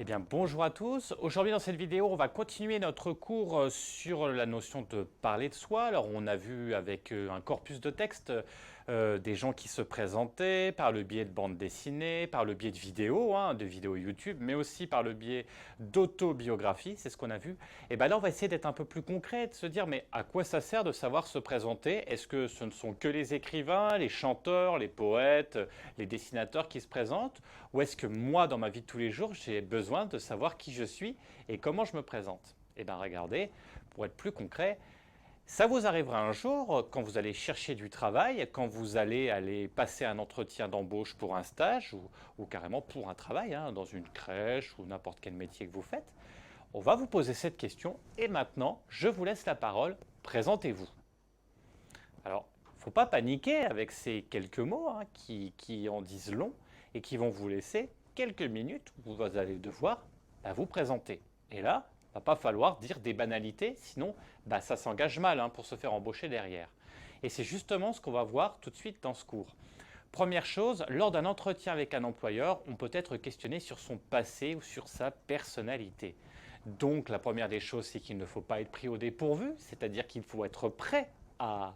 Eh bien, bonjour à tous. Aujourd'hui, dans cette vidéo, on va continuer notre cours sur la notion de parler de soi. Alors, on a vu avec un corpus de texte des gens qui se présentaient par le biais de bandes dessinées, par le biais de vidéos, de vidéos YouTube, mais aussi par le biais d'autobiographie, c'est ce qu'on a vu. Et bien là, on va essayer d'être un peu plus concret, de se dire, mais à quoi ça sert de savoir se présenter? Est-ce que ce ne sont que les écrivains, les chanteurs, les poètes, les dessinateurs qui se présentent? Ou est-ce que moi, dans ma vie de tous les jours, j'ai besoin de savoir qui je suis et comment je me présente? Eh bien, regardez, pour être plus concret, ça vous arrivera un jour quand vous allez chercher du travail, quand vous allez aller passer un entretien d'embauche pour un stage ou carrément pour un travail, dans une crèche ou n'importe quel métier que vous faites. On va vous poser cette question et maintenant, je vous laisse la parole. Présentez-vous. Alors, il ne faut pas paniquer avec ces quelques mots qui en disent long et qui vont vous laisser quelques minutes où vous allez devoir vous présenter. Et là, il ne va pas falloir dire des banalités, sinon ça s'engage mal pour se faire embaucher derrière. Et c'est justement ce qu'on va voir tout de suite dans ce cours. Première chose, lors d'un entretien avec un employeur, on peut être questionné sur son passé ou sur sa personnalité. Donc la première des choses, c'est qu'il ne faut pas être pris au dépourvu, c'est-à-dire qu'il faut être prêt à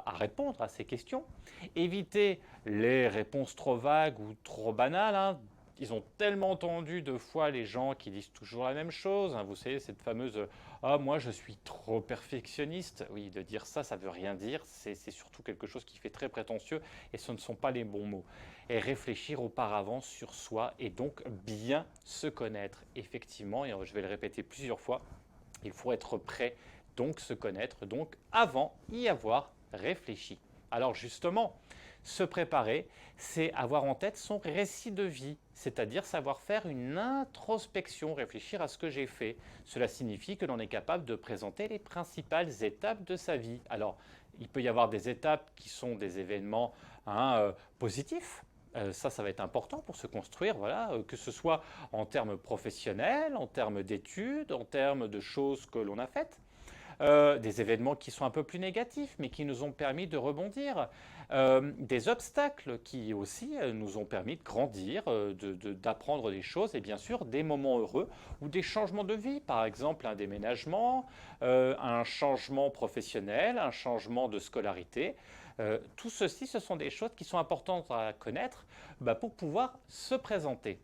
répondre à ces questions. Éviter les réponses trop vagues ou trop banales. Ils ont tellement entendu de fois les gens qui disent toujours la même chose. Vous savez, cette fameuse ah, moi je suis trop perfectionniste. Oui, de dire ça, ça veut rien dire. C'est surtout quelque chose qui fait très prétentieux et ce ne sont pas les bons mots. Et réfléchir auparavant sur soi et donc bien se connaître. Effectivement, et je vais le répéter plusieurs fois, il faut être prêt, donc se connaître, donc avant y avoir réfléchi. Alors justement, se préparer, c'est avoir en tête son récit de vie, c'est-à-dire savoir faire une introspection, réfléchir à ce que j'ai fait. Cela signifie que l'on est capable de présenter les principales étapes de sa vie. Alors, il peut y avoir des étapes qui sont des événements positifs, ça va être important pour se construire, voilà, que ce soit en termes professionnels, en termes d'études, en termes de choses que l'on a faites. Des événements qui sont un peu plus négatifs, mais qui nous ont permis de rebondir, des obstacles qui aussi nous ont permis de grandir, d'apprendre des choses, et bien sûr des moments heureux ou des changements de vie, par exemple un déménagement, un changement professionnel, un changement de scolarité. Tout ceci, ce sont des choses qui sont importantes à connaître pour pouvoir se présenter.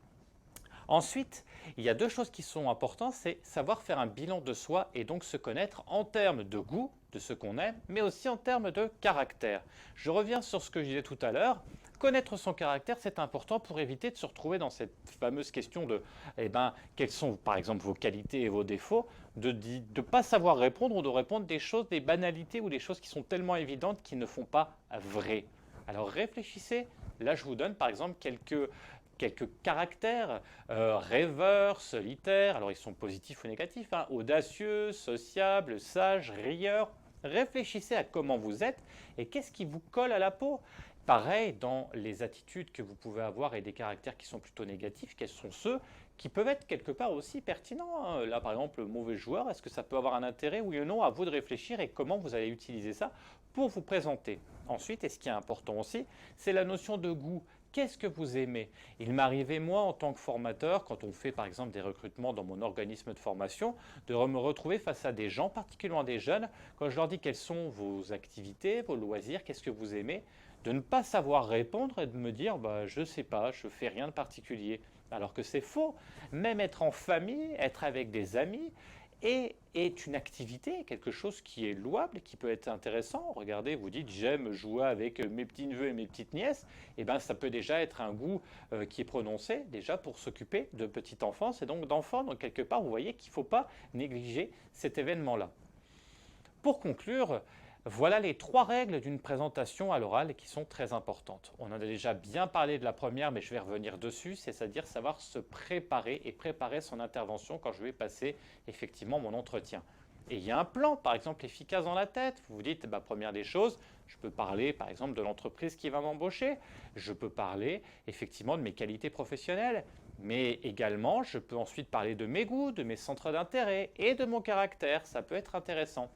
Ensuite, il y a deux choses qui sont importantes, c'est savoir faire un bilan de soi et donc se connaître en termes de goût, de ce qu'on aime, mais aussi en termes de caractère. Je reviens sur ce que je disais tout à l'heure. Connaître son caractère, c'est important pour éviter de se retrouver dans cette fameuse question de quelles sont par exemple vos qualités et vos défauts, de ne pas savoir répondre ou de répondre des choses, des banalités ou des choses qui sont tellement évidentes qui ne font pas vrai. Alors réfléchissez, là je vous donne par exemple quelques caractères, rêveurs, solitaires, alors ils sont positifs ou négatifs, audacieux, sociables, sages, rieurs. Réfléchissez à comment vous êtes et qu'est-ce qui vous colle à la peau. Pareil, dans les attitudes que vous pouvez avoir et des caractères qui sont plutôt négatifs, quels sont ceux qui peuvent être quelque part aussi pertinents. Là, par exemple, le mauvais joueur, est-ce que ça peut avoir un intérêt, oui ou non? À vous de réfléchir et comment vous allez utiliser ça pour vous présenter. Ensuite, et ce qui est important aussi, c'est la notion de goût. Qu'est-ce que vous aimez? Il m'arrivait, moi, en tant que formateur, quand on fait par exemple des recrutements dans mon organisme de formation, de me retrouver face à des gens, particulièrement des jeunes, quand je leur dis quelles sont vos activités, vos loisirs, qu'est-ce que vous aimez, de ne pas savoir répondre et de me dire je ne sais pas, je fais rien de particulier. Alors que c'est faux. Même être en famille, être avec des amis, est une activité, quelque chose qui est louable, qui peut être intéressant. Regardez, vous dites j'aime jouer avec mes petits neveux et mes petites nièces, et ça peut déjà être un goût qui est prononcé déjà pour s'occuper de petite enfance et donc d'enfants. Donc quelque part, vous voyez qu'il ne faut pas négliger cet événement-là. Pour conclure, voilà les trois règles d'une présentation à l'oral qui sont très importantes. On en a déjà bien parlé de la première, mais je vais revenir dessus, c'est-à-dire savoir se préparer et préparer son intervention quand je vais passer effectivement mon entretien. Et il y a un plan, par exemple, efficace dans la tête. Vous vous dites, première des choses, je peux parler, par exemple, de l'entreprise qui va m'embaucher. Je peux parler, effectivement, de mes qualités professionnelles. Mais également, je peux ensuite parler de mes goûts, de mes centres d'intérêt et de mon caractère. Ça peut être intéressant.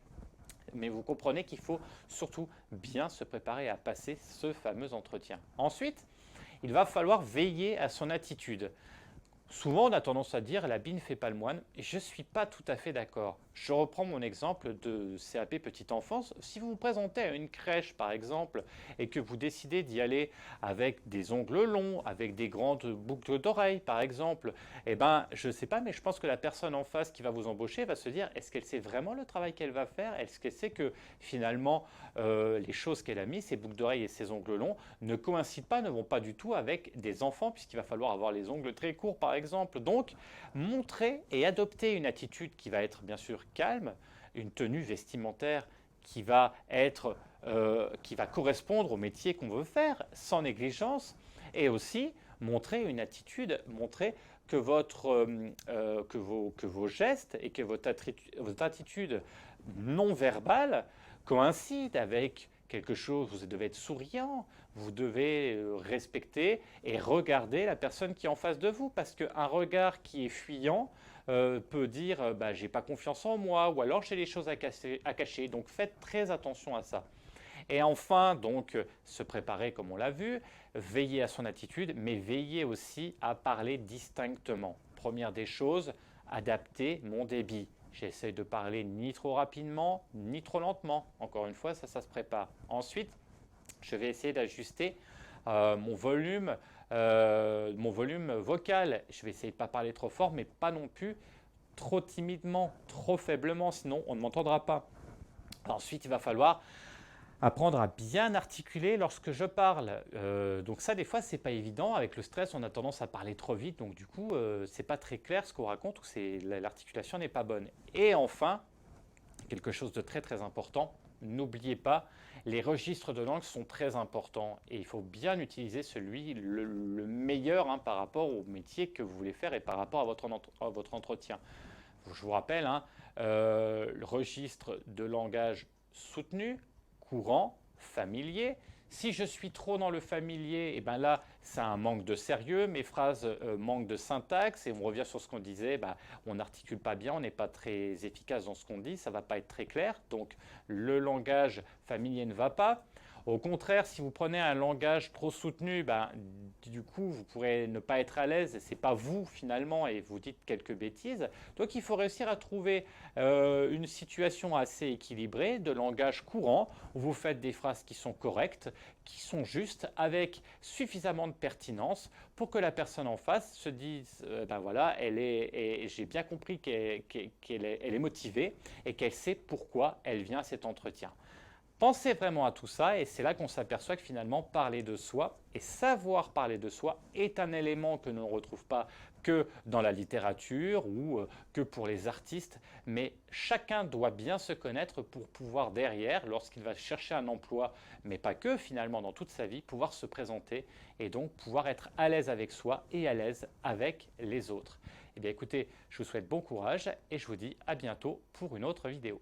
Mais vous comprenez qu'il faut surtout bien se préparer à passer ce fameux entretien. Ensuite, il va falloir veiller à son attitude. Souvent, on a tendance à dire l'habit ne fait pas le moine, et je ne suis pas tout à fait d'accord. Je reprends mon exemple de CAP petite enfance. Si vous vous présentez à une crèche, par exemple, et que vous décidez d'y aller avec des ongles longs, avec des grandes boucles d'oreilles, par exemple, eh ben, je ne sais pas, mais je pense que la personne en face qui va vous embaucher va se dire, est-ce qu'elle sait vraiment le travail qu'elle va faire? Est-ce qu'elle sait que finalement, les choses qu'elle a mis, ses boucles d'oreilles et ses ongles longs, ne coïncident pas, ne vont pas du tout avec des enfants, puisqu'il va falloir avoir les ongles très courts, par exemple. Donc, montrer et adopter une attitude qui va être bien sûr calme, une tenue vestimentaire qui va correspondre au métier qu'on veut faire, sans négligence, et aussi montrer une attitude, montrer que, que vos gestes et que votre attitude non verbale coïncident avec quelque chose. Vous devez être souriant, vous devez respecter et regarder la personne qui est en face de vous, parce qu'un regard qui est fuyant peut dire bah, j'ai pas confiance en moi, ou alors j'ai des choses à cacher. Donc faites très attention à ça. Et enfin, donc, se préparer comme on l'a vu, veiller à son attitude, mais veiller aussi à parler distinctement. Première des choses, adapter mon débit. J'essaie de parler ni trop rapidement, ni trop lentement. Encore une fois, ça se prépare. Ensuite, je vais essayer d'ajuster mon volume vocal. Je vais essayer de ne pas parler trop fort, mais pas non plus trop timidement, trop faiblement, sinon on ne m'entendra pas. Ensuite, il va falloir apprendre à bien articuler lorsque je parle. Donc ça, des fois, c'est pas évident. Avec le stress, on a tendance à parler trop vite, donc du coup, c'est pas très clair ce qu'on raconte, ou l'articulation n'est pas bonne. Et enfin, quelque chose de très très important, n'oubliez pas, les registres de langue sont très importants et il faut bien utiliser le meilleur par rapport au métier que vous voulez faire et par rapport à votre entretien. Je vous rappelle, le registre de langage soutenu, courant, familier. Si je suis trop dans le familier, et ben là, c'est un manque de sérieux, mes phrases manquent de syntaxe, et on revient sur ce qu'on disait, on n'articule pas bien, on n'est pas très efficace dans ce qu'on dit, ça ne va pas être très clair, donc le langage familier ne va pas. Au contraire, si vous prenez un langage trop soutenu, du coup, vous pourrez ne pas être à l'aise, et ce n'est pas vous finalement, et vous dites quelques bêtises. Donc il faut réussir à trouver une situation assez équilibrée, de langage courant, où vous faites des phrases qui sont correctes, qui sont justes, avec suffisamment de pertinence pour que la personne en face se dise, ben voilà, j'ai bien compris qu'elle est motivée et qu'elle sait pourquoi elle vient à cet entretien. Pensez vraiment à tout ça, et c'est là qu'on s'aperçoit que finalement parler de soi et savoir parler de soi est un élément que l'on ne retrouve pas que dans la littérature ou que pour les artistes, mais chacun doit bien se connaître pour pouvoir derrière, lorsqu'il va chercher un emploi, mais pas que finalement dans toute sa vie, pouvoir se présenter et donc pouvoir être à l'aise avec soi et à l'aise avec les autres. Eh bien écoutez, je vous souhaite bon courage et je vous dis à bientôt pour une autre vidéo.